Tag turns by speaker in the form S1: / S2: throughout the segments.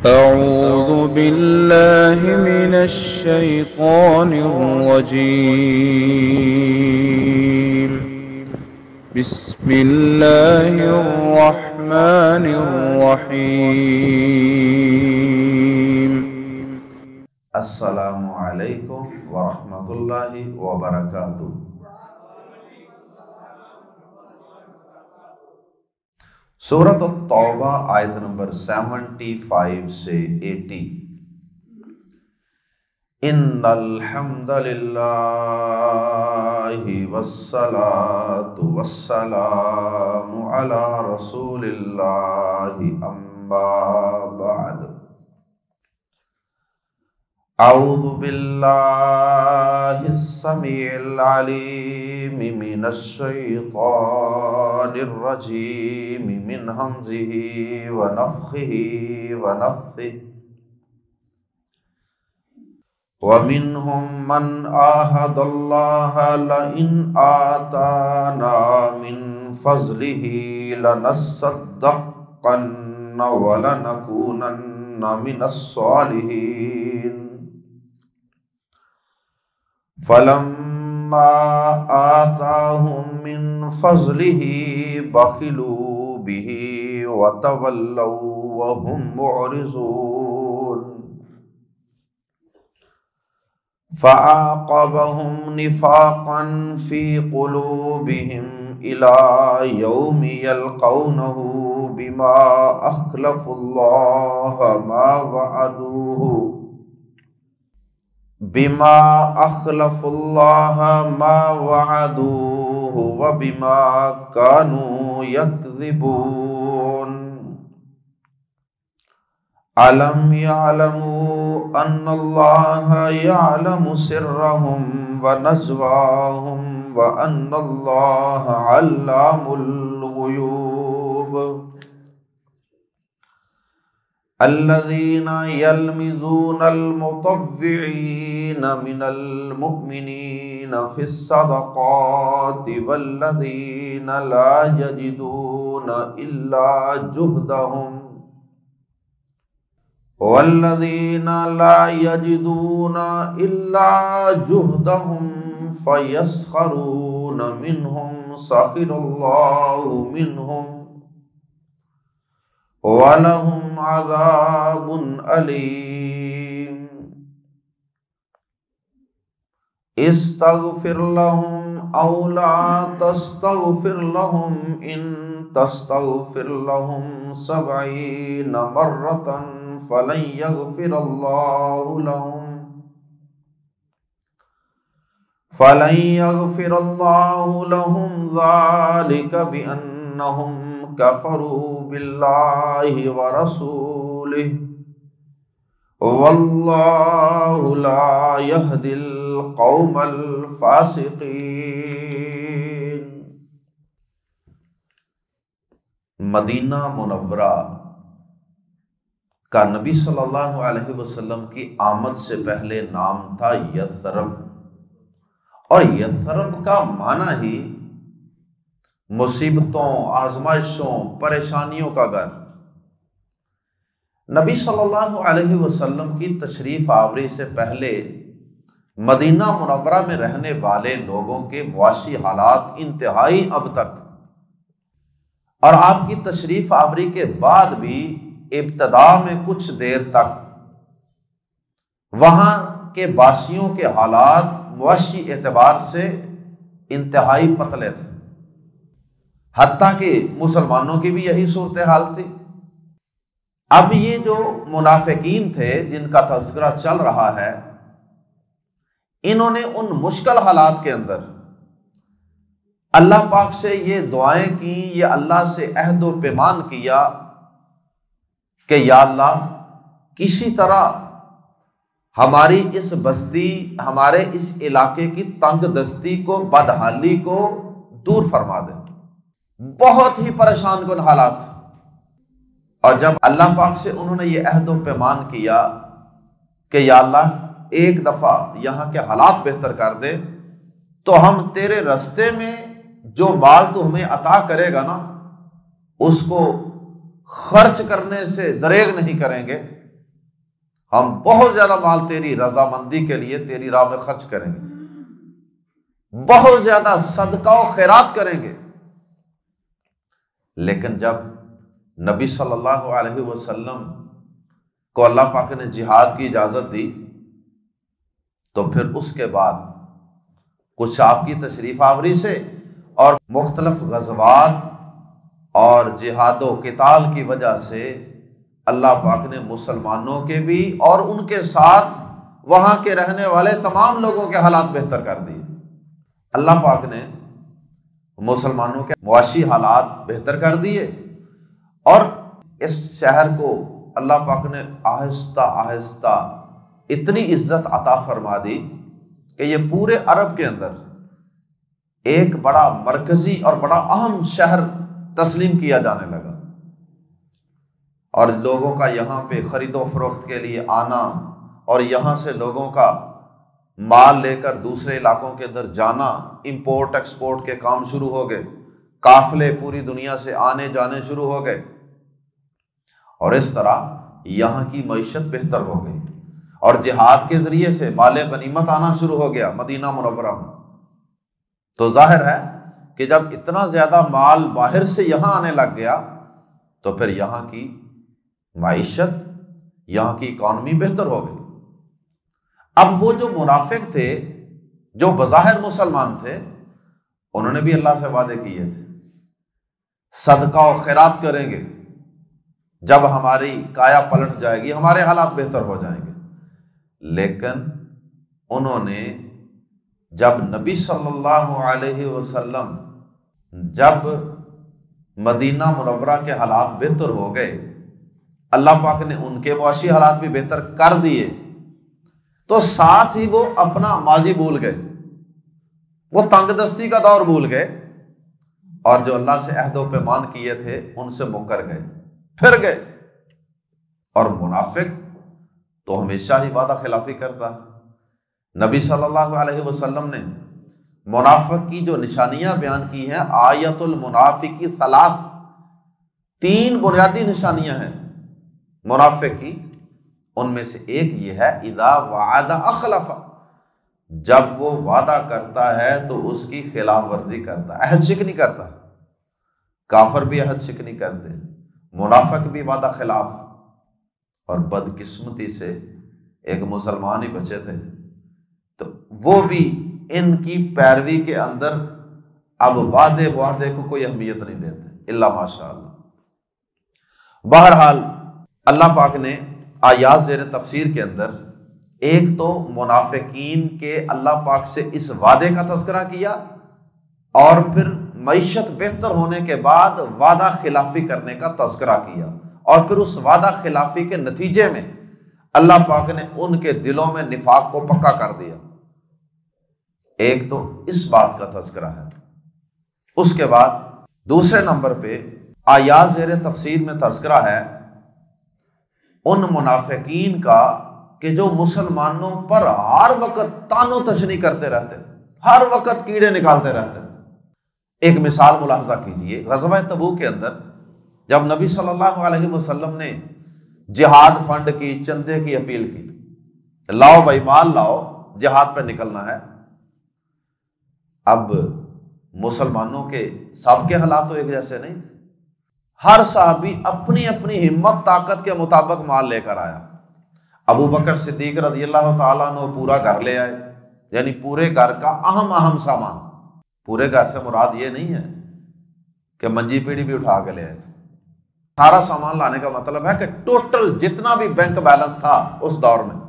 S1: أعوذ بالله من الشيطان الرجيم. بسم الله الرحمن الرحيم.
S2: السلام علیکم ورحمۃ اللہ وبرکاتہ۔ سورۃ التوبہ آیت نمبر 75 سے 80۔ ان الحمد للہ والصلاۃ والسلام علی رسول اللہ اما بعد۔ اعوذ باللہ السمیع العلیم من الشیطان الرجیم من ہمزہ ونفخہ ونفثہ۔ ومنہم من عاہد اللہ لئن آتانا من فضلہ لنصدقن ولنکونن من الصالحین۔ فلما آتاهم من فضله بخلوا به وتولوا وهم معرضون۔ فأعقبهم نفاقا في قلوبهم إلى يوم يلقونه بما أخلفوا الله ما وعدوه وبما كانوا يكذبون۔ ألم يعلموا أن الله يعلم سرهم ونجواهم وأن الله علام الغيوب۔ الذين يلمزون المطوعين من المؤمنين في الصدقات والذين لا يجدون إلا جهدهم فيسخرون منهم سخر الله منهم وَلَهُمْ عَذَابٌ أَلِيمٌ۔ اسْتَغْفِرْ لَهُمْ أَوْ لَا تَسْتَغْفِرْ لَهُمْ إِن تَسْتَغْفِرْ لَهُمْ 70 مرة فَلَن يَغْفِرَ اللَّهُ لَهُمْ ذَلِكَ بِأَنَّهُمْ كفروا باللہ ورسولہ واللہ لا یہدی القوم الفاسقین۔ مدینہ منورہ کا نبی صلی اللہ علیہ وسلم کی آمد سے پہلے نام تھا یثرب، اور یثرب کا معنی ہی مصیبتوں، آزمائشوں، پریشانیوں کا گھر۔ نبی صلی اللہ علیہ وسلم کی تشریف آوری سے پہلے مدینہ منورہ میں رہنے والے لوگوں کے معاشی حالات انتہائی ابتر تھے، اور آپ کی تشریف آوری کے بعد بھی ابتدا میں کچھ دیر تک وہاں کے باشیوں کے حالات معاشی اعتبار سے انتہائی پتلے تھے، حتیٰ کہ مسلمانوں کی بھی یہی صورتحال تھی۔ اب یہ جو منافقین تھے جن کا تذکرہ چل رہا ہے، انہوں نے ان مشکل حالات کے اندر اللہ پاک سے یہ دعائیں کی، یہ اللہ سے عہد و پیمان کیا کہ یا اللہ کسی طرح ہماری اس بستی، ہمارے اس علاقے کی تنگ دستی کو، بدحالی کو دور فرما دے۔ بہت ہی پریشان کن حالات، اور جب اللہ پاک سے انہوں نے یہ عہد و پیمان کیا کہ یا اللہ ایک دفعہ یہاں کے حالات بہتر کر دے، تو ہم تیرے رستے میں جو مال تو ہمیں عطا کرے گا نا، اس کو خرچ کرنے سے دریغ نہیں کریں گے، ہم بہت زیادہ مال تیری رضامندی کے لیے تیری راہ میں خرچ کریں گے، بہت زیادہ صدقہ و خیرات کریں گے۔ لیکن جب نبی صلی اللہ علیہ وسلم کو اللہ پاک نے جہاد کی اجازت دی تو پھر اس کے بعد کچھ آپ کی تشریف آوری سے اور مختلف غزوات اور جہاد و قتال کی وجہ سے اللہ پاک نے مسلمانوں کے بھی اور ان کے ساتھ وہاں کے رہنے والے تمام لوگوں کے حالات بہتر کر دیے۔ اللہ پاک نے مسلمانوں کے معاشی حالات بہتر کر دیے، اور اس شہر کو اللہ پاک نے آہستہ آہستہ اتنی عزت عطا فرما دی کہ یہ پورے عرب کے اندر ایک بڑا مرکزی اور بڑا اہم شہر تسلیم کیا جانے لگا، اور لوگوں کا یہاں پہ خرید و فروخت کے لیے آنا اور یہاں سے لوگوں کا مال لے کر دوسرے علاقوں کے اندر جانا، امپورٹ ایکسپورٹ کے کام شروع ہو گئے، قافلے پوری دنیا سے آنے جانے شروع ہو گئے، اور اس طرح یہاں کی معیشت بہتر ہو گئی، اور جہاد کے ذریعے سے مال غنیمت آنا شروع ہو گیا مدینہ منورہ میں۔ تو ظاہر ہے کہ جب اتنا زیادہ مال باہر سے یہاں آنے لگ گیا تو پھر یہاں کی معیشت، یہاں کی اکانومی بہتر ہو گئی۔ اب وہ جو منافق تھے، جو بظاہر مسلمان تھے، انہوں نے بھی اللہ سے وعدے کیے تھے صدقہ و خیرات کریں گے، جب ہماری کایا پلٹ جائے گی ہمارے حالات بہتر ہو جائیں گے۔ لیکن انہوں نے جب نبی صلی اللہ علیہ وسلم جب مدینہ منورہ کے حالات بہتر ہو گئے، اللہ پاک نے ان کے معاشی حالات بھی بہتر کر دیے، تو ساتھ ہی وہ اپنا ماضی بھول گئے، وہ تنگ دستی کا دور بھول گئے، اور جو اللہ سے عہد و پیمان کیے تھے ان سے مکر گئے، پھر گئے۔ اور منافق تو ہمیشہ ہی وعدہ خلافی کرتا ہے۔ نبی صلی اللہ علیہ وسلم نے منافق کی جو نشانیاں بیان کی ہیں، آیت المنافق کی ثلاث، 3 بنیادی نشانیاں ہیں منافق کی، ان میں سے ایک یہ ہے اذا وعد اخلف، جب وہ وعدہ کرتا ہے تو اس کی خلاف ورزی کرتا ہے، عہد شکنی کرتا ہے۔ کافر بھی عہد شکنی کرتے ہیں، منافق بھی وعدہ خلاف، اور بدقسمتی سے ایک مسلمان ہی بچے تھے تو وہ بھی ان کی پیروی کے اندر اب وعدے کو کوئی اہمیت نہیں دیتے الا ماشاء اللہ۔ بہرحال اللہ پاک نے آیات زیر تفسیر کے اندر ایک تو منافقین کے اللہ پاک سے اس وعدے کا تذکرہ کیا، اور پھر معیشت بہتر ہونے کے بعد وعدہ خلافی کرنے کا تذکرہ کیا، اور پھر اس وعدہ خلافی کے نتیجے میں اللہ پاک نے ان کے دلوں میں نفاق کو پکا کر دیا۔ ایک تو اس بات کا تذکرہ ہے۔ اس کے بعد دوسرے نمبر پہ آیات زیر تفسیر میں تذکرہ ہے ان منافقین کا کہ جو مسلمانوں پر ہر وقت تان و تشنی کرتے رہتے، ہر وقت کیڑے نکالتے رہتے۔ ایک مثال ملاحظہ کیجئے، غزوہ تبوک کے اندر جب نبی صلی اللہ علیہ وسلم نے جہاد فنڈ کی، چندے کی اپیل کی، لاؤ بھائی مال لاؤ، جہاد پہ نکلنا ہے۔ اب مسلمانوں کے سب کے حالات تو ایک جیسے نہیں تھے، ہر صحابی اپنی اپنی ہمت طاقت کے مطابق مال لے کر آیا۔ ابو بکر صدیق رضی اللہ تعالیٰ عنہ پورا گھر لے آئے، یعنی پورے گھر کا اہم سامان۔ پورے گھر سے مراد یہ نہیں ہے کہ منجی پیڑھی بھی اٹھا کے لے آئے، سارا سامان لانے کا مطلب ہے کہ ٹوٹل جتنا بھی بینک بیلنس تھا اس دور میں،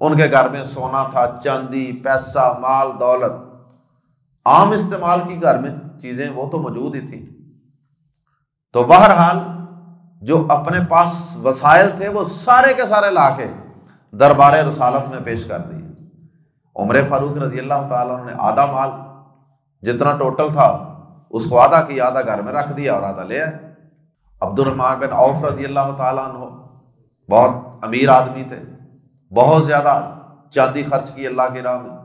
S2: ان کے گھر میں سونا تھا، چاندی، پیسہ، مال، دولت، عام استعمال کی گھر میں چیزیں وہ تو موجود ہی تھی۔ تو بہرحال جو اپنے پاس وسائل تھے وہ سارے کے سارے لا کے دربار رسالت میں پیش کر دیے۔ عمر فاروق رضی اللہ تعالیٰ نے آدھا مال جتنا ٹوٹل تھا اس کو آدھا کیا، آدھا گھر میں رکھ دیا اور آدھا لے آئے۔ عبد الرحمن بن عوف رضی اللہ تعالیٰ عنہ بہت امیر آدمی تھے، بہت زیادہ چاندی خرچ کی اللہ کی راہ میں۔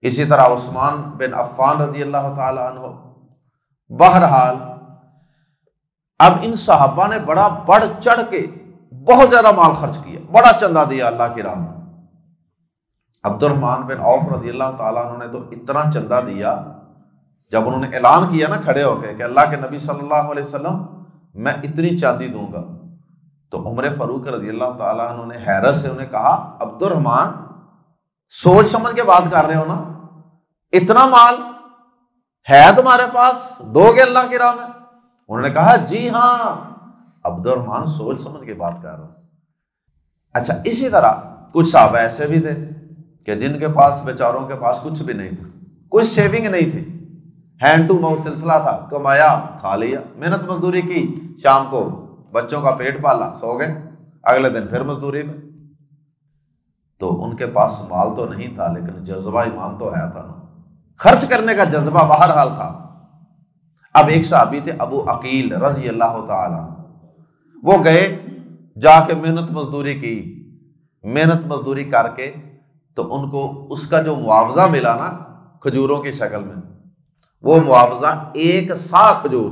S2: اسی طرح عثمان بن عفان رضی اللہ تعالیٰ عنہ۔ بہرحال اب ان صحابہ نے بڑا بڑھ چڑھ کے بہت زیادہ مال خرچ کیا، بڑا چندہ دیا اللہ کی راہ میں۔ عبد الرحمن بن عوف رضی اللہ تعالیٰ عنہ نے تو اتنا چندہ دیا، جب انہوں نے اعلان کیا نا کھڑے ہو کے کہ اللہ کے نبی صلی اللہ علیہ وسلم میں اتنی چاندی دوں گا، تو عمر فاروق رضی اللہ تعالیٰ عنہ نے حیرت سے انہیں کہا عبد الرحمن سوچ سمجھ کے بات کر رہے ہو نا، اتنا مال ہے تمہارے پاس، دو گے اللہ کی راہ میں؟ انہوں نے کہا جی ہاں عبد الرحمن سوچ سمجھ کے بات کر رہا ہوں۔ اچھا اسی طرح کچھ صحابہ ایسے بھی تھے کہ جن کے پاس بیچاروں کے پاس کچھ بھی نہیں تھا، کوئی سیونگ نہیں تھی، ہینڈ ٹو ماؤتھ سلسلہ تھا، کمایا کھا لیا، محنت مزدوری کی، شام کو بچوں کا پیٹ پالا، سو گئے، اگلے دن پھر مزدوری میں۔ تو ان کے پاس مال تو نہیں تھا لیکن جذبہ ایمان تو ہے تھا نا، خرچ کرنے کا جذبہ بہرحال تھا۔ اب ایک صحابی تھے ابو عقیل رضی اللہ تعالی، وہ گئے جا کے محنت مزدوری کی، محنت مزدوری کر کے تو ان کو اس کا جو معاوضہ ملا نا کھجوروں کی شکل میں، وہ معاوضہ 1 سا کھجور،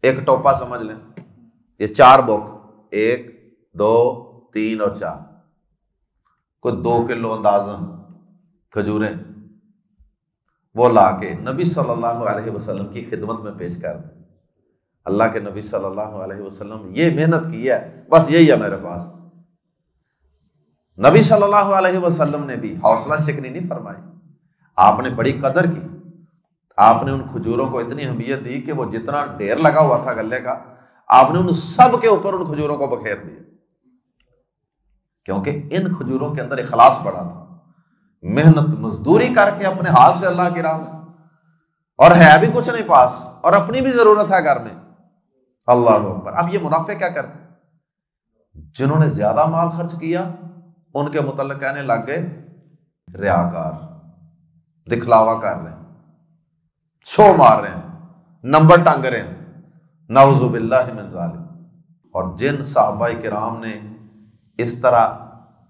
S2: ایک ٹوپا سمجھ لیں، یہ 4 بوک، 1 2 3 اور 4، کوئی 2 کلو اندازن کھجوریں، وہ لا کے نبی صلی اللہ علیہ وسلم کی خدمت میں پیش کر دیں۔ اللہ کے نبی صلی اللہ علیہ وسلم یہ محنت کی ہے، بس یہی ہے میرے پاس۔ نبی صلی اللہ علیہ وسلم نے بھی حوصلہ شکنی نہیں فرمائی، آپ نے بڑی قدر کی، آپ نے ان کھجوروں کو اتنی اہمیت دی کہ وہ جتنا ڈھیر لگا ہوا تھا غلے کا، آپ نے ان سب کے اوپر ان کھجوروں کو بکھیر دیا، کیونکہ ان کھجوروں کے اندر اخلاص بڑا تھا، محنت مزدوری کر کے اپنے ہاتھ سے اللہ کی راہ میں، اور ہے بھی کچھ نہیں پاس، اور اپنی بھی ضرورت ہے گھر میں، اللہ اکبر۔ اب یہ منافع کیا کرتے؟ جنہوں نے زیادہ مال خرچ کیا ان کے متعلق کہنے لگ گئے ریاکار، دکھلاوا کر رہے ہیں، شو مار رہے ہیں، نمبر ٹانگ رہے ہیں، نعوذ باللہ من ذالک۔ اور جن صحابہ کرام نے اس طرح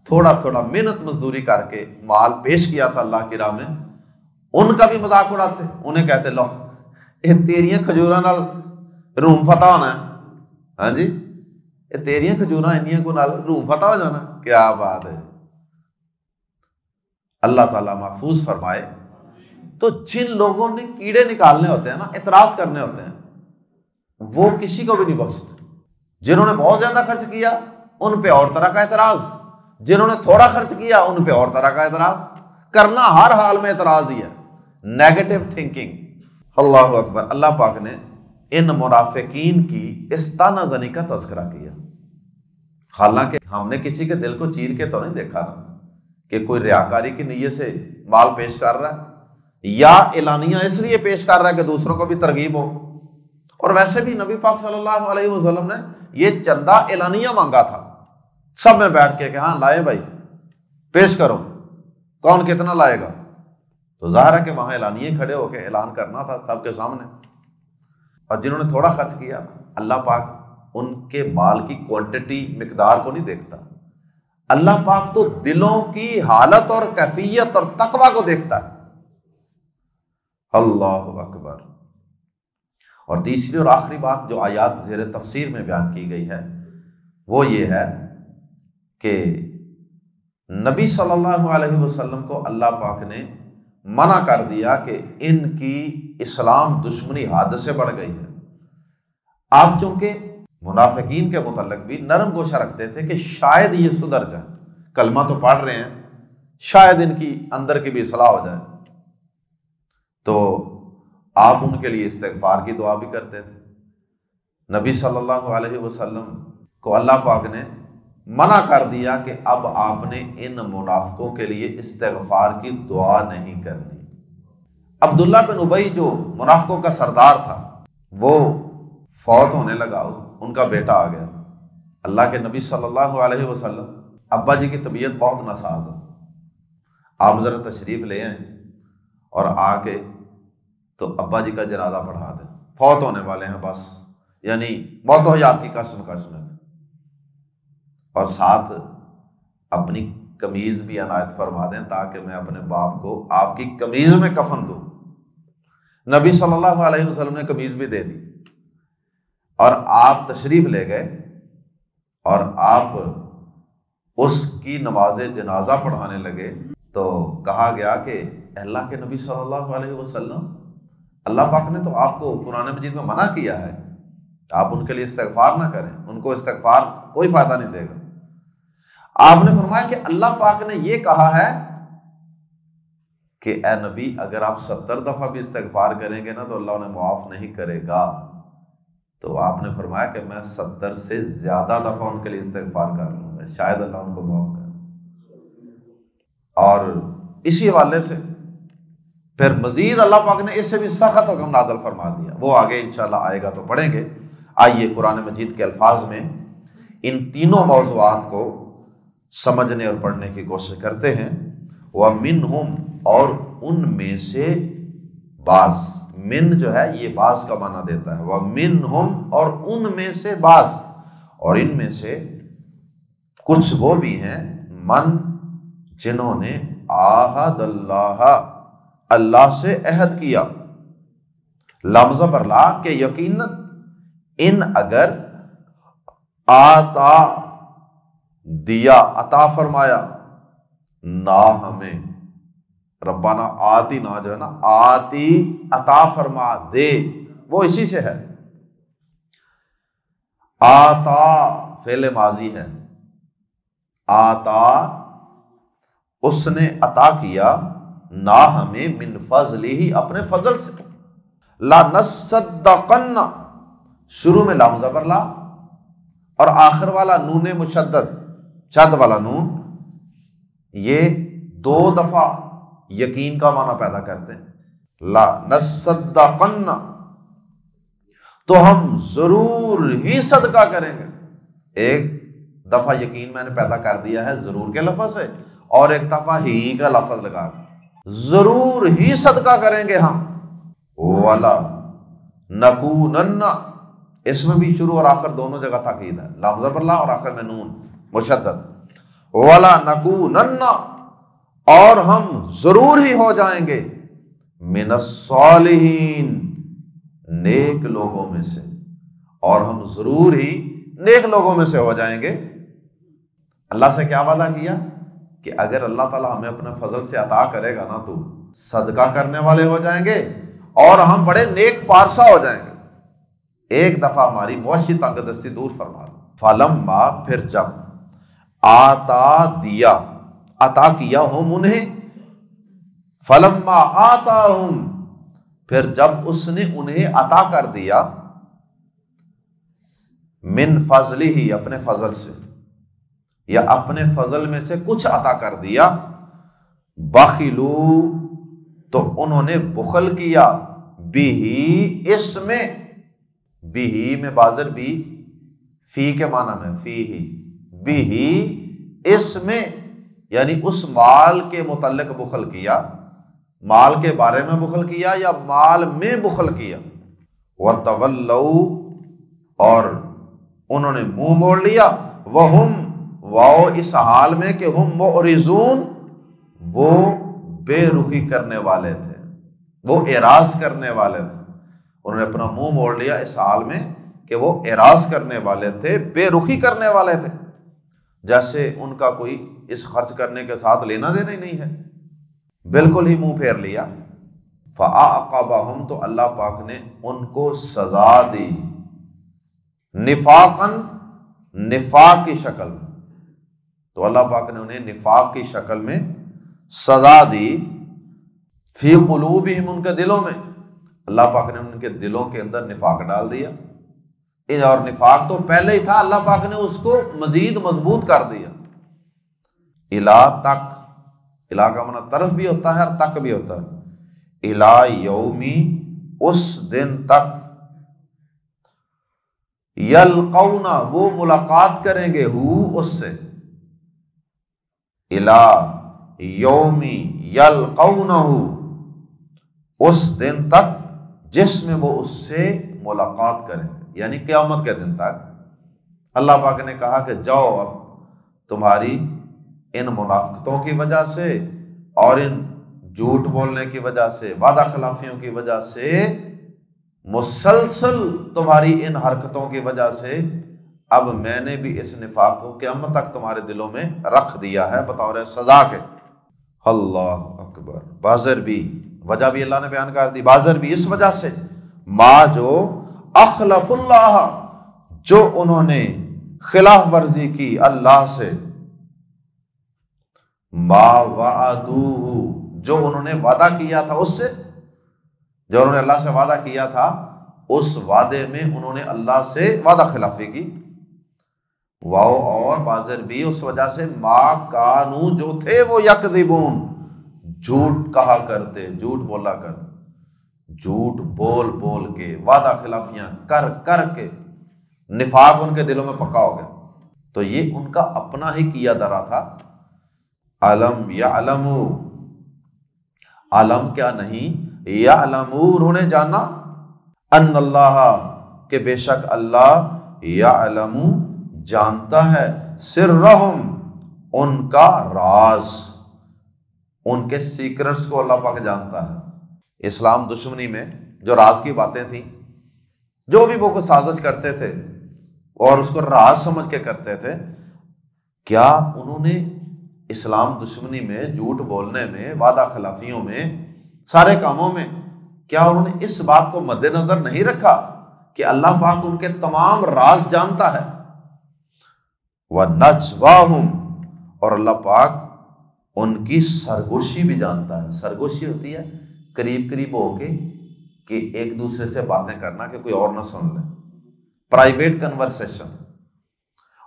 S2: تھوڑا تھوڑا محنت مزدوری کر کے مال پیش کیا تھا اللہ کی راہ میں، ان کا بھی مذاق اڑاتے، انہیں کہتے لو یہ تیریاں کھجوراں نال روم فتح ہونا ہے، ہاں جی یہ تیریاں کھجوراں انیاں کو نال روم فتح ہو جانا، کیا بات ہے۔ اللہ تعالیٰ محفوظ فرمائے۔ تو جن لوگوں نے کیڑے نکالنے ہوتے ہیں نا، اعتراض کرنے ہوتے ہیں، وہ کسی کو بھی نہیں بخشتے۔ جنہوں نے بہت زیادہ خرچ کیا ان پہ اور طرح کا اعتراض، جنہوں نے تھوڑا خرچ کیا ان پہ اور طرح کا اعتراض، کرنا ہر حال میں اعتراض ہی ہے، نیگیٹو تھنکنگ۔ اللہ اکبر۔ اللہ پاک نے ان منافقین کی اس طعنہ زنی کا تذکرہ کیا، حالانکہ ہم نے کسی کے دل کو چیر کے تو نہیں دیکھا نا کہ کوئی ریاکاری کی نیت سے مال پیش کر رہا ہے یا اعلانیہ اس لیے پیش کر رہا ہے کہ دوسروں کو بھی ترغیب ہو۔ اور ویسے بھی نبی پاک صلی اللہ علیہ وسلم نے یہ چندہ اعلانیہ مانگا تھا، سب میں بیٹھ کے کہ ہاں لائے بھائی پیش کرو، کون کتنا لائے گا؟ تو ظاہر ہے کہ وہاں اعلانیہ کھڑے ہو کے اعلان کرنا تھا سب کے سامنے۔ اور جنہوں نے تھوڑا خرچ کیا اللہ پاک ان کے مال کی کوانٹٹی مقدار کو نہیں دیکھتا، اللہ پاک تو دلوں کی حالت اور کیفیت اور تقوی کو دیکھتا ہے۔ اللہ اکبر۔ اور تیسری اور آخری بات جو آیات زیر تفسیر میں بیان کی گئی ہے وہ یہ ہے کہ نبی صلی اللہ علیہ وسلم کو اللہ پاک نے منع کر دیا کہ ان کی اسلام دشمنی حد سے بڑھ گئی ہے۔ آپ چونکہ منافقین کے متعلق بھی نرم گوشہ رکھتے تھے کہ شاید یہ سدھر جائیں، کلمہ تو پڑھ رہے ہیں، شاید ان کی اندر کی بھی اصلاح ہو جائے، تو آپ ان کے لیے استغفار کی دعا بھی کرتے تھے۔ نبی صلی اللہ علیہ وسلم کو اللہ پاک نے منع کر دیا کہ اب آپ نے ان منافقوں کے لیے استغفار کی دعا نہیں کرنی۔ عبداللہ بن ابی جو منافقوں کا سردار تھا وہ فوت ہونے لگا، ان کا بیٹا آ گیا۔ اللہ کے نبی صلی اللہ علیہ وسلم، ابا جی کی طبیعت بہت ناساز ہے، آپ ذرا تشریف لے آئیں اور آ کے تو ابا جی کا جنازہ پڑھا دیں، فوت ہونے والے ہیں بس، یعنی موت و حیات کی قسم ہے، اور ساتھ اپنی قمیض بھی عنایت فرما دیں تاکہ میں اپنے باپ کو آپ کی قمیض میں کفن دوں۔ نبی صلی اللہ علیہ وسلم نے قمیض بھی دے دی اور آپ تشریف لے گئے اور آپ اس کی نماز جنازہ پڑھانے لگے تو کہا گیا کہ اللہ کے نبی صلی اللہ علیہ وسلم، اللہ پاک نے تو آپ کو قرآن مجید میں منع کیا ہے، آپ ان کے لیے استغفار نہ کریں، ان کو استغفار کوئی فائدہ نہیں دے گا۔ آپ نے فرمایا کہ اللہ پاک نے یہ کہا ہے کہ اے نبی اگر آپ 70 دفعہ بھی استغفار کریں گے نا تو اللہ انہیں معاف نہیں کرے گا۔ تو آپ نے فرمایا کہ میں 70 سے زیادہ دفعہ ان کے لیے استغفار کر لوں گا، شاید اللہ ان کو معاف کرے۔ اور اسی حوالے سے پھر مزید اللہ پاک نے اس سے بھی سخت حکم نازل فرما دیا، وہ آگے انشاءاللہ آئے گا تو پڑھیں گے۔ آئیے قرآن مجید کے الفاظ میں ان تینوں موضوعات کو سمجھنے اور پڑھنے کی کوشش کرتے ہیں۔ وَمِنْهُمْ، اور ان میں سے بعض، من جو ہے یہ بعض کا معنی دیتا ہے، وَمِنْهُمْ، اور ان میں سے بعض، اور ان میں سے کچھ وہ بھی ہیں، من جنہوں نے عاہد اللہ، اللہ سے عہد کیا، لمزہ پر لا کہ یقیناً ان اگر آتا دیا، عطا فرمایا، نہ ہمیں، ربنا آتی نہ جو ہے نا، آتی عطا فرما دے، وہ اسی سے ہے۔ آتا فعل ماضی ہے، آتا اس نے عطا کیا، نہ ہمیں، من فضلہ، اپنے فضل سے، لنصدقن، شروع میں لام زبر لا اور آخر والا نون مشدد، شد والا نون، یہ دو دفعہ یقین کا معنی پیدا کرتے ہیں۔ لنصدقن، تو ہم ضرور ہی صدقہ کریں گے۔ ایک دفعہ یقین میں نے پیدا کر دیا ہے ضرور کے لفظ سے، اور ایک دفعہ ہی کا لفظ لگا کے، ضرور ہی صدقہ کریں گے ہم۔ وَلَا نَكُونَنَّ، اس میں بھی شروع اور آخر دونوں جگہ تاکید ہے، لام زبر لا اور آخر میں نون مشدد۔ وَلَا نَكُونَنَّ، اور ہم ضرور ہی ہو جائیں گے، مِنَ الصَّالِحِينَ، نیک لوگوں میں سے، اور ہم ضرور ہی نیک لوگوں میں سے ہو جائیں گے۔ اللہ سے کیا وعدہ کیا کہ اگر اللہ تعالیٰ ہمیں اپنے فضل سے عطا کرے گا نا تو صدقہ کرنے والے ہو جائیں گے اور ہم بڑے نیک پارسا ہو جائیں گے۔ ایک دفعہ ہماری معاشی تنگ دستی دور فرما دو۔ فلما، پھر جب، آتا دیا، عطا کیا ہم انہیں، فلما آتاہم، پھر جب اس نے انہیں عطا کر دیا، من فضلہ، اپنے فضل سے، یا اپنے فضل میں سے کچھ عطا کر دیا، بخلو، تو انہوں نے بخل کیا، بھی، اس میں، بھی میں بازر بھی فی کے معنی میں، فی ہی، بھی، اس میں، یعنی اس مال کے متعلق بخل کیا، مال کے بارے میں بخل کیا یا مال میں بخل کیا۔ وَتَوَلَّوْا، اور انہوں نے منہ موڑ لیا، وَهُمْ، واؤ اس حال میں کہ ہم معرضون، وہ بے رخی کرنے والے تھے، وہ اعراض کرنے والے تھے، انہوں نے اپنا منہ موڑ لیا اس حال میں کہ وہ اعراض کرنے والے تھے، بے رخی کرنے والے تھے، جیسے ان کا کوئی اس خرچ کرنے کے ساتھ لینا دینا ہی نہیں ہے، بالکل ہی منہ پھیر لیا۔ فَأَعْقَبَهُمْ، تو اللہ پاک نے ان کو سزا دی، نفاقاً، نفاق کی شکل میں، تو اللہ پاک نے انہیں نفاق کی شکل میں سزا دی، فی قلوبہم، ان کے دلوں میں، اللہ پاک نے ان کے دلوں کے اندر نفاق ڈال دیا، اور نفاق تو پہلے ہی تھا، اللہ پاک نے اس کو مزید مضبوط کر دیا۔ الا، تک، الا کا معنی طرف بھی ہوتا ہے اور تک بھی ہوتا ہے، الا یومی، اس دن تک، یلقونا، وہ ملاقات کریں گے، ہو، اس سے، الا یومی یلقونہ، اس دن تک جس میں وہ اس سے ملاقات کریں، یعنی قیامت کے دن تک۔ اللہ پاک نے کہا کہ جاؤ اب تمہاری ان منافقتوں کی وجہ سے اور ان جھوٹ بولنے کی وجہ سے، وعدہ خلافیوں کی وجہ سے، مسلسل تمہاری ان حرکتوں کی وجہ سے اب میں نے بھی اس نفاق کو قیامت تک تمہارے دلوں میں رکھ دیا ہے بطور سزا کے۔ اللہ اکبر۔ بازر بھی، وجہ بھی اللہ نے بیان کر دی، بازر بھی اس وجہ سے ما جو اخلف اللہ، جو انہوں نے خلاف ورزی کی اللہ سے، ما وعدوہ، جو انہوں نے وعدہ کیا تھا اس سے، جو انہوں نے اللہ سے وعدہ کیا تھا اس وعدے میں انہوں نے اللہ سے وعدہ خلافی کی۔ واو اور بازر بھی اس وجہ سے ما کانو، جو تھے وہ یکذبون، جھوٹ کہا کرتے، جھوٹ بولا کرتے، جھوٹ بول بول کے، وعدہ خلافیاں کر کر کے نفاق ان کے دلوں میں پکا ہو گیا۔ تو یہ ان کا اپنا ہی کیا درا تھا۔ علم یعلمو، علم کیا نہیں، یعلمو، انہوں نے جانا، ان اللہ، کہ بے شک اللہ، یعلمو، جانتا ہے، سرہم، ان کا راز، ان کے سیکرٹس کو اللہ پاک جانتا ہے۔ اسلام دشمنی میں جو راز کی باتیں تھیں، جو بھی وہ کچھ سازش کرتے تھے اور اس کو راز سمجھ کے کرتے تھے، کیا انہوں نے اسلام دشمنی میں، جھوٹ بولنے میں، وعدہ خلافیوں میں، سارے کاموں میں، کیا انہوں نے اس بات کو مد نظر نہیں رکھا کہ اللہ پاک ان کے تمام راز جانتا ہے؟ وَنَجْوَاهُمْ، اور اللہ پاک ان کی سرگوشی بھی جانتا ہے۔ سرگوشی ہوتی ہے قریب قریب ہو کے کہ ایک دوسرے سے باتیں کرنا کہ کوئی اور نہ سن لے، پرائیویٹ کنورسیشن،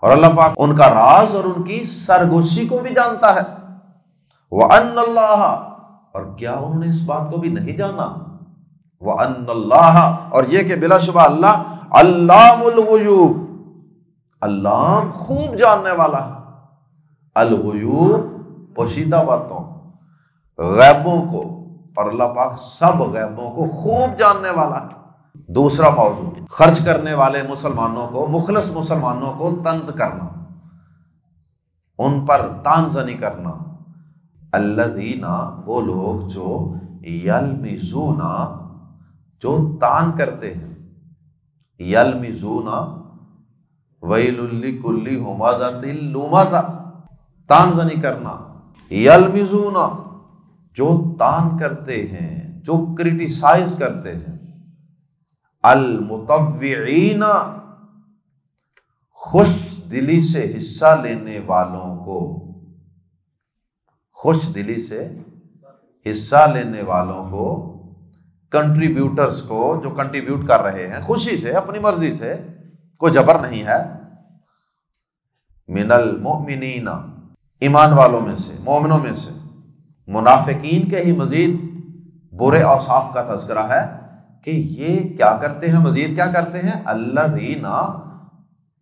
S2: اور اللہ پاک ان کا راز اور ان کی سرگوشی کو بھی جانتا ہے۔ وَأَنَّ اللَّهَ، اور کیا انہوں نے اس بات کو بھی نہیں جانا، وَأَنَّ اللَّهَ، اور یہ کہ بلا شبہ اللہ علام الغیوب، علام خوب جاننے والا ہے، الغیوب پوشیدہ باتوں، غیبوں کو، اور اللہ پاک سب غیبوں کو خوب جاننے والا ہے۔ دوسرا موضوع، خرچ کرنے والے مسلمانوں کو، مخلص مسلمانوں کو طنز کرنا، ان پر طعنزنی کرنا۔ الذین، وہ لوگ جو یلمزون، جو طعن کرتے ہیں، یلمزون، ویل لکل ہمزۃ لمزہ، طعنزنی کرنا، یلمزون، جو طعن کرتے ہیں، جو کرٹیسائز کرتے ہیں، المطوعین، خوش دلی سے حصہ لینے والوں کو، خوش دلی سے حصہ لینے والوں کو، کنٹریبیوٹرز کو، جو کنٹریبیوٹ کر رہے ہیں خوشی سے، اپنی مرضی سے، کوئی جبر نہیں ہے۔ من المؤمنین، ایمان والوں میں سے، مومنوں میں سے۔ منافقین کے ہی مزید برے اوصاف کا تذکرہ ہے کہ یہ کیا کرتے ہیں، مزید کیا کرتے ہیں، الذین،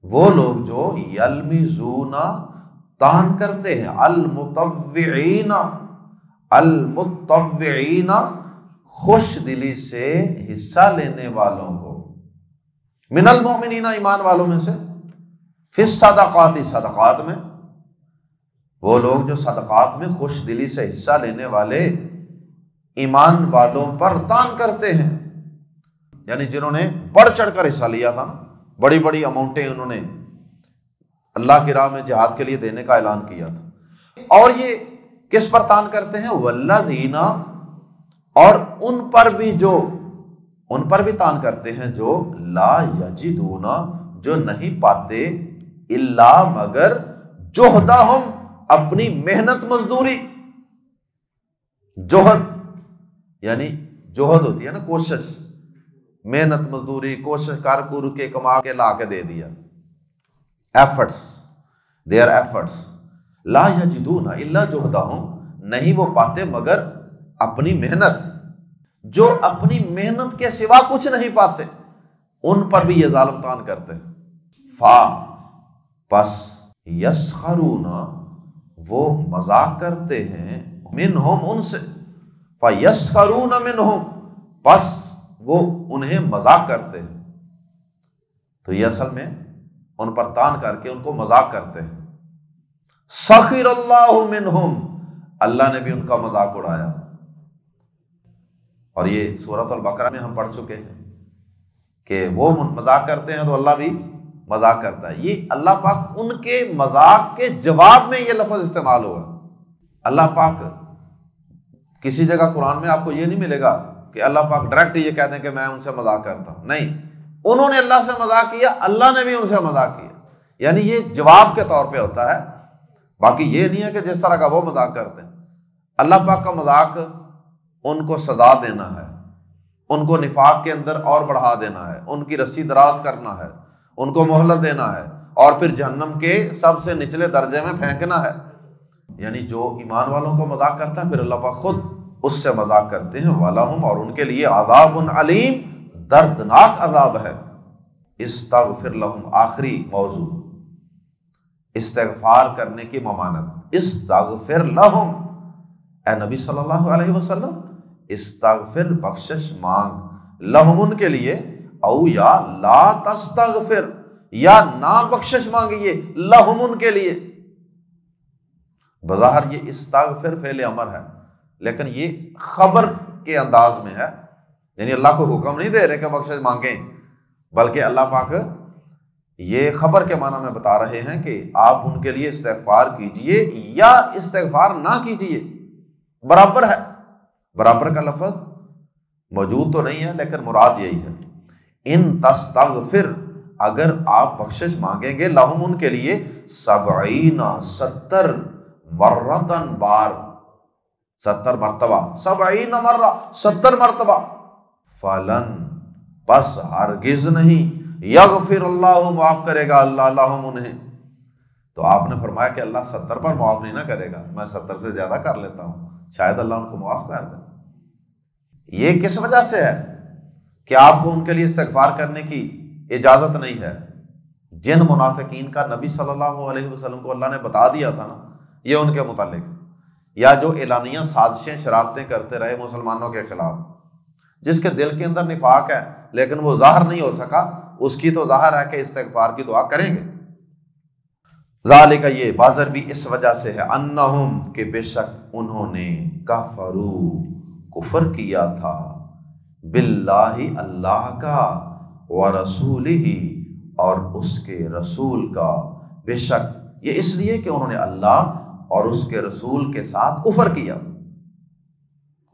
S2: وہ لوگ جو یلمزون، طعن کرتے ہیں، المطوعین، المطوعین، خوش دلی سے حصہ لینے والوں کو، من المؤمنین، ایمان والوں میں سے، فی الصدقات، صدقات میں، وہ لوگ جو صدقات میں خوش دلی سے حصہ لینے والے ایمان والوں پر طعن کرتے ہیں، یعنی جنہوں نے بڑھ چڑھ کر حصہ لیا تھا، بڑی بڑی اماؤنٹیں انہوں نے اللہ کی راہ میں جہاد کے لیے دینے کا اعلان کیا تھا، اور یہ کس پر طعن کرتے ہیں، والذین، اور ان پر بھی طعن کرتے ہیں جو لا یجدون، جو نہیں پاتے، الا، مگر، جہدہم، اپنی محنت مزدوری، جوہد یعنی جوہد ہوتی ہے نا، کوشش، محنت مزدوری، کوشش کر کر کے کما کے لا کے دے دیا، ایفرٹس، دیئر ایفرٹس، لا یجدون الا جہدہم، نہیں وہ پاتے مگر اپنی محنت، جو اپنی محنت کے سوا کچھ نہیں پاتے، ان پر بھی یہ ظالم طعن کرتے ہیں۔ پس یسخرون، وہ مذاق کرتے ہیں، منہم، ان سے، فیسخرون منہم، پس وہ انہیں مذاق کرتے ہیں، تو یہ اصل میں ان پر طعن کر کے ان کو مذاق کرتے ہیں۔ سخر اللہ منہم، اللہ نے بھی ان کا مذاق اڑایا، اور یہ سورۃ البقرہ میں ہم پڑھ چکے ہیں کہ وہ مذاق کرتے ہیں تو اللہ بھی مذاق کرتا ہے، یہ اللہ پاک ان کے مذاق کے جواب میں یہ لفظ استعمال ہوا۔ اللہ پاک کسی جگہ قرآن میں آپ کو یہ نہیں ملے گا کہ اللہ پاک ڈائریکٹ یہ کہتے ہیں کہ میں ان سے مذاق کرتا ہوں، نہیں، انہوں نے اللہ سے مذاق کیا، اللہ نے بھی ان سے مذاق کیا، یعنی یہ جواب کے طور پہ ہوتا ہے، باقی یہ نہیں ہے کہ جس طرح کا وہ مذاق کرتے ہیں۔ اللہ پاک کا مذاق ان کو سزا دینا ہے، ان کو نفاق کے اندر اور بڑھا دینا ہے، ان کی رسی دراز کرنا ہے، ان کو مہلت دینا ہے، اور پھر جہنم کے سب سے نچلے درجے میں پھینکنا ہے۔ یعنی جو ایمان والوں کو مذاق کرتا ہے پھر اللہ پاک خود اس سے مذاق کرتے ہیں۔ وَلَهُمْ، اور ان کے لیے عذاب علیم، دردناک عذاب ہے۔ استغفر لہم، آخری موضوع استغفار کرنے کی ممانت۔ استغفر لہم، اے نبی صلی اللہ علیہ وسلم استغفر، بخشش مانگ، لہم ان کے لیے، او یا لا تستغفر، یا نہ بخشش مانگیے، لہم ان کے لیے۔ بظاہر یہ استغفر فعل امر ہے، لیکن یہ خبر کے انداز میں ہے، یعنی اللہ کو حکم نہیں دے رہے کہ بخشش مانگیں، بلکہ اللہ پاک یہ خبر کے معنی میں بتا رہے ہیں کہ آپ ان کے لیے استغفار کیجئے یا استغفار نہ کیجئے، برابر ہے۔ برابر کا لفظ موجود تو نہیں ہے لیکن مراد یہی ہے۔ ان تستغفر، اگر آپ بخشش مانگیں گے، لہم ان کے لیے، 70 مرتن، بار 70 مرتبہ، 70 مرہ، 70 مرتبہ، فلن، بس ہرگز نہیں، یغفر اللہ، معاف کرے گا اللہ، لہم انہیں۔ تو آپ نے فرمایا کہ اللہ 70 پر معاف نہیں نہ کرے گا، میں 70 سے زیادہ کر لیتا ہوں، شاید اللہ ان کو معاف کر دے۔ یہ کس وجہ سے ہے کہ آپ کو ان کے لیے استغفار کرنے کی اجازت نہیں ہے؟ جن منافقین کا نبی صلی اللہ علیہ وسلم کو اللہ نے بتا دیا تھا نا، یہ ان کے متعلق، یا جو اعلانیہ سازشیں شرارتیں کرتے رہے مسلمانوں کے خلاف، جس کے دل کے اندر نفاق ہے لیکن وہ ظاہر نہیں ہو سکا، اس کی تو ظاہر ہے کہ استغفار کی دعا کریں گے۔ ذالک، یہ بازر بھی اس وجہ سے ہے، انہم، کہ بے شک انہوں نے، کفروا، کفر کیا تھا، باللہ، اللہ کا، ورسولہ، اور اس کے رسول کا، بے شک یہ اس لیے کہ انہوں نے اللہ اور اس کے رسول کے ساتھ کفر کیا،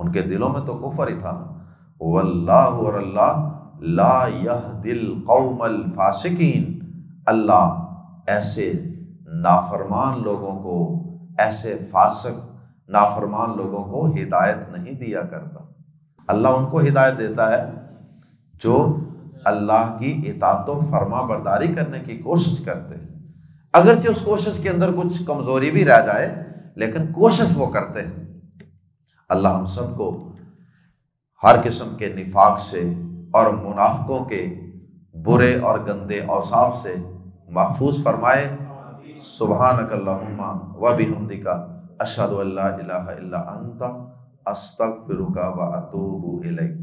S2: ان کے دلوں میں تو کفر ہی تھا نا۔ واللہ، اور اللہ، لا یہدی القوم الفاسقین، اللہ ایسے نافرمان لوگوں کو، ایسے فاسق نافرمان لوگوں کو ہدایت نہیں دیا کرتا۔ اللہ ان کو ہدایت دیتا ہے جو اللہ کی اطاعت و فرما برداری کرنے کی کوشش کرتے ہیں، اگرچہ اس کوشش کے اندر کچھ کمزوری بھی رہ جائے لیکن کوشش وہ کرتے ہیں۔ اللہ ہم سب کو ہر قسم کے نفاق سے اور منافقوں کے برے اور گندے اوصاف سے محفوظ فرمائے۔ سبحانک اللہم و بحمدک، اشہد ان لا الہ الا انت، استغفرک و اتوب الیک۔